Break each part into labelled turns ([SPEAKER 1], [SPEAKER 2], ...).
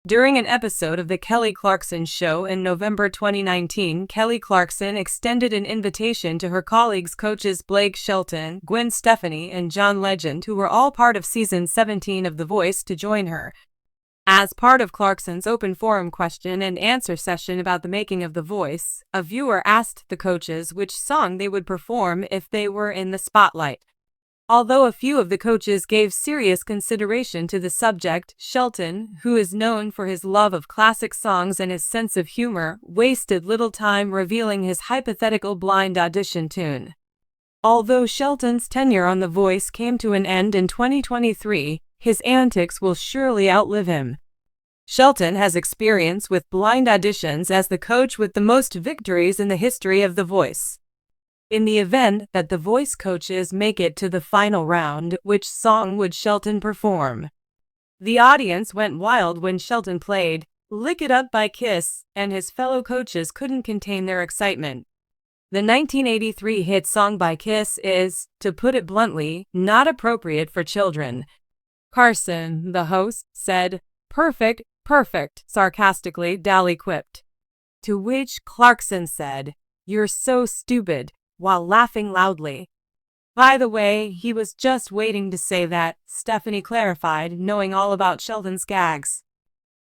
[SPEAKER 1] During an episode of The Kelly Clarkson Show in November 2019, Kelly Clarkson extended an invitation to her colleagues coaches Blake Shelton, Gwen Stefani, and John Legend, who were all part of season 17 of The Voice, to join her. As part of Clarkson's open forum question and answer session about the making of The Voice, a viewer asked the coaches which song they would perform if they were in the spotlight. Although a few of the coaches gave serious consideration to the subject, Shelton, who is known for his love of classic songs and his sense of humor, wasted little time revealing his hypothetical blind audition tune. Although Shelton's tenure on The Voice came to an end in 2023, his antics will surely outlive him. Shelton has experience with blind auditions as the coach with the most victories in the history of The Voice. In the event that The Voice coaches make it to the final round, which song would Shelton perform? The audience went wild when Shelton played "Lick It Up" by Kiss, and his fellow coaches couldn't contain their excitement. The 1983 hit song by Kiss is, to put it bluntly, not appropriate for children. Carson, the host, said, "Perfect, perfect," sarcastically, Daly quipped. To which Clarkson said, "You're so stupid," while laughing loudly. By the way, he was just waiting to say that, Stefani clarified, knowing all about Shelton's gags.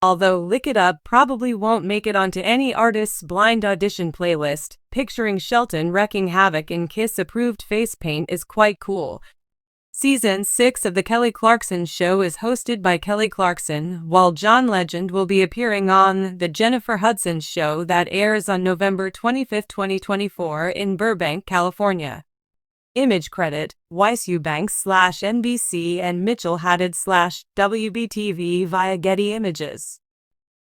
[SPEAKER 1] Although "Lick It Up" probably won't make it onto any artist's blind audition playlist, picturing Shelton wreaking havoc in Kiss-approved face paint is quite cool. Season 6 of The Kelly Clarkson Show is hosted by Kelly Clarkson, while John Legend will be appearing on The Jennifer Hudson Show that airs on November 25, 2024 in Burbank, California. Image credit, Weiss Eubanks/NBC and Mitchell Haddad/WBTV via Getty Images.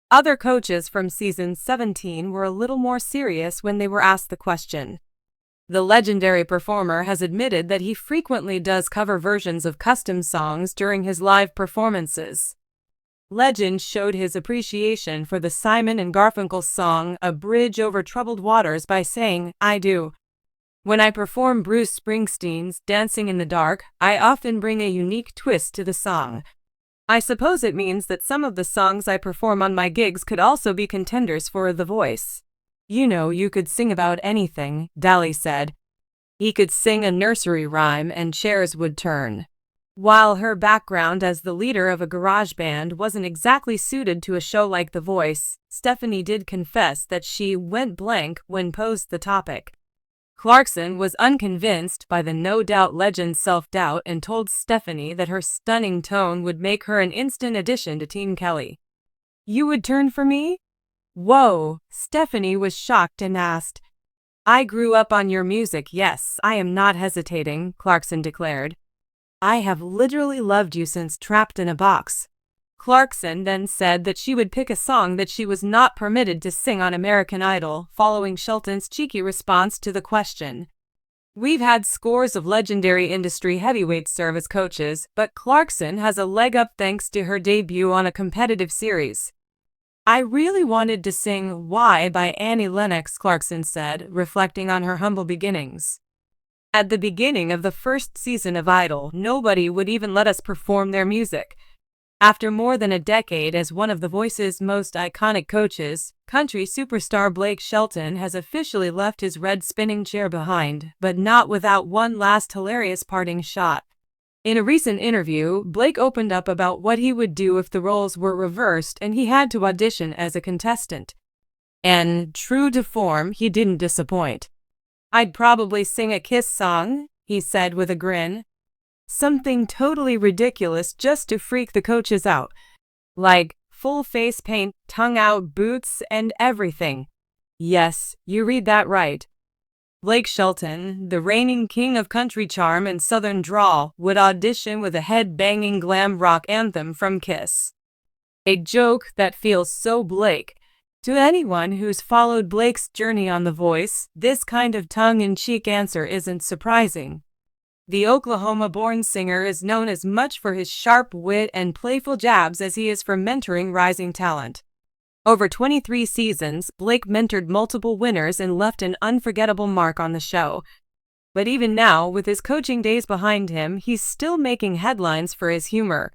[SPEAKER 1] Other coaches from season 17 were a little more serious when they were asked the question. The legendary performer has admitted that he frequently does cover versions of custom songs during his live performances. Legend showed his appreciation for the Simon and Garfunkel song "A Bridge Over Troubled Waters" by saying, "I do. When I perform Bruce Springsteen's Dancing in the Dark, I often bring a unique twist to the song. I suppose it means that some of the songs I perform on my gigs could also be contenders for The Voice. You know, you could sing about anything," Daly said. He could sing a nursery rhyme and chairs would turn. While her background as the leader of a garage band wasn't exactly suited to a show like The Voice, Stefani did confess that she went blank when posed the topic. Clarkson was unconvinced by the No Doubt legend's self-doubt and told Stefani that her stunning tone would make her an instant addition to Team Kelly. "You would turn for me?" "Whoa," Stefani was shocked and asked. "I grew up on your music, yes, I am not hesitating," Clarkson declared. "I have literally loved you since Trapped in a Box." Clarkson then said that she would pick a song that she was not permitted to sing on American Idol, following Shelton's cheeky response to the question. "We've had scores of legendary industry heavyweights serve as coaches, but Clarkson has a leg up thanks to her debut on a competitive series. I really wanted to sing Why by Annie Lennox," Clarkson said, reflecting on her humble beginnings. "At the beginning of the first season of Idol, nobody would even let us perform their music. After more than a decade as one of The Voice's most iconic coaches, country superstar Blake Shelton has officially left his red spinning chair behind, but not without one last hilarious parting shot. In a recent interview, Blake opened up about what he would do if the roles were reversed and he had to audition as a contestant. And, true to form, he didn't disappoint. "I'd probably sing a Kiss song," he said with a grin. "Something totally ridiculous just to freak the coaches out. Like, full face paint, tongue out, boots, and everything. Yes, you read that right." Blake Shelton, the reigning king of country charm and southern drawl, would audition with a head-banging glam rock anthem from Kiss. A joke that feels so Blake. To anyone who's followed Blake's journey on The Voice, this kind of tongue-in-cheek answer isn't surprising. The Oklahoma-born singer is known as much for his sharp wit and playful jabs as he is for mentoring rising talent. Over 23 seasons, Blake mentored multiple winners and left an unforgettable mark on the show. But even now, with his coaching days behind him, he's still making headlines for his humor.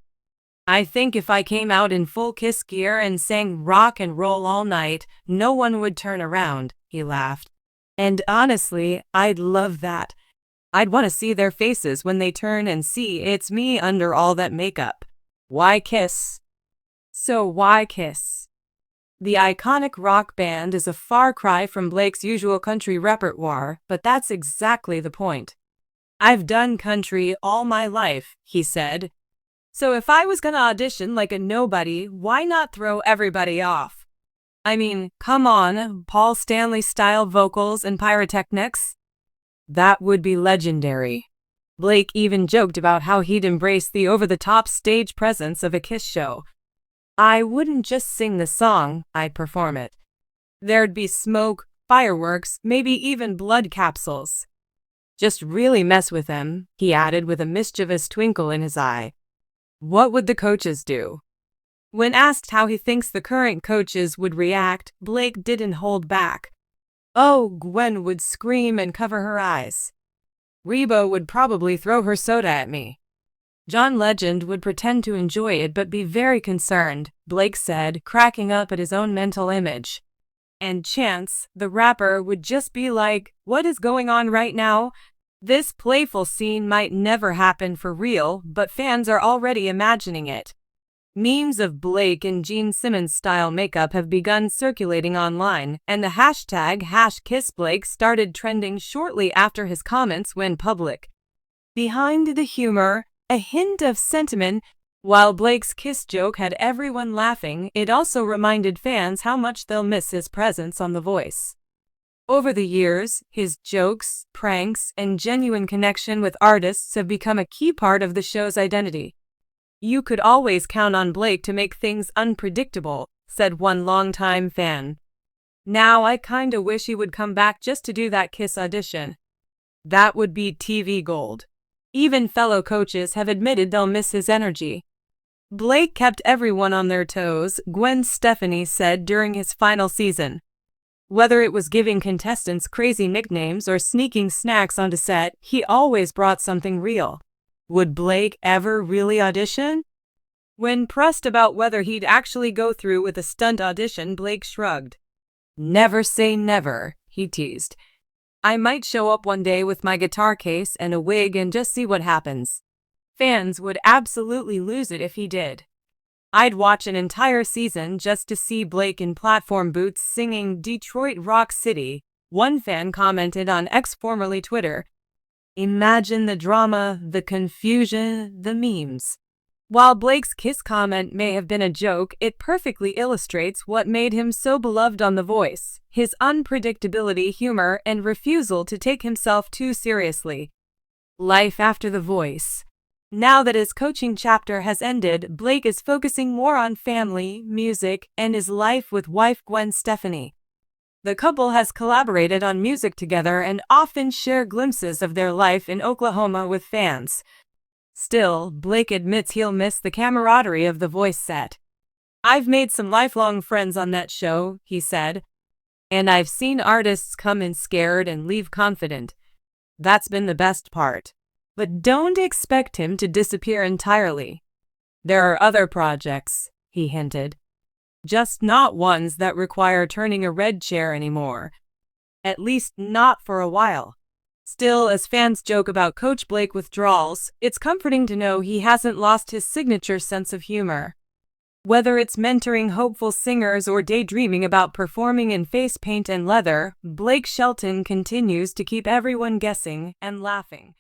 [SPEAKER 1] I think if I came out in full Kiss gear and sang rock and roll all night, no one would turn around," he laughed. "And honestly, I'd love that. I'd want to see their faces when they turn and see it's me under all that makeup." Why Kiss? So why Kiss? The iconic rock band is a far cry from Blake's usual country repertoire, but that's exactly the point. "I've done country all my life," he said. "So if I was gonna audition like a nobody, why not throw everybody off? I mean, come on, Paul Stanley-style vocals and pyrotechnics? That would be legendary." Blake even joked about how he'd embrace the over-the-top stage presence of a Kiss show. "I wouldn't just sing the song, I'd perform it. There'd be smoke, fireworks, maybe even blood capsules. Just really mess with them," he added with a mischievous twinkle in his eye. What would the coaches do? When asked how he thinks the current coaches would react, Blake didn't hold back. "Oh, Gwen would scream and cover her eyes. Reba would probably throw her soda at me. John Legend would pretend to enjoy it but be very concerned," Blake said, cracking up at his own mental image. "And Chance, the rapper, would just be like, 'What is going on right now?' This playful scene might never happen for real, but fans are already imagining it." Memes of Blake in Gene Simmons-style makeup have begun circulating online, and the hashtag #KissBlake started trending shortly after his comments went public. Behind the humor, a hint of sentiment. While Blake's Kiss joke had everyone laughing, it also reminded fans how much they'll miss his presence on The Voice. Over the years, his jokes, pranks, and genuine connection with artists have become a key part of the show's identity. "You could always count on Blake to make things unpredictable," said one longtime fan. "Now I kinda wish he would come back just to do that Kiss audition. That would be TV gold." Even fellow coaches have admitted they'll miss his energy. "Blake kept everyone on their toes," Gwen Stefani said during his final season. Whether it was giving contestants crazy nicknames or sneaking snacks onto set, he always brought something real. Would Blake ever really audition? When pressed about whether he'd actually go through with a stunt audition, Blake shrugged. "Never say never," he teased. "I might show up one day with my guitar case and a wig and just see what happens." Fans would absolutely lose it if he did. "I'd watch an entire season just to see Blake in platform boots singing Detroit Rock City," one fan commented on X, formerly Twitter. Imagine the drama, the confusion, the memes. While Blake's Kiss comment may have been a joke, it perfectly illustrates what made him so beloved on The Voice: his unpredictability, humor, and refusal to take himself too seriously. Life after The Voice. Now that his coaching chapter has ended, Blake is focusing more on family, music, and his life with wife Gwen Stefani. The couple has collaborated on music together and often share glimpses of their life in Oklahoma with fans. Still, Blake admits he'll miss the camaraderie of The Voice set. "I've made some lifelong friends on that show," he said. "And I've seen artists come in scared and leave confident. That's been the best part. But don't expect him to disappear entirely. There are other projects," he hinted. "Just not ones that require turning a red chair anymore. At least not for a while." Still, as fans joke about Coach Blake withdrawals, it's comforting to know he hasn't lost his signature sense of humor. Whether it's mentoring hopeful singers or daydreaming about performing in face paint and leather, Blake Shelton continues to keep everyone guessing and laughing.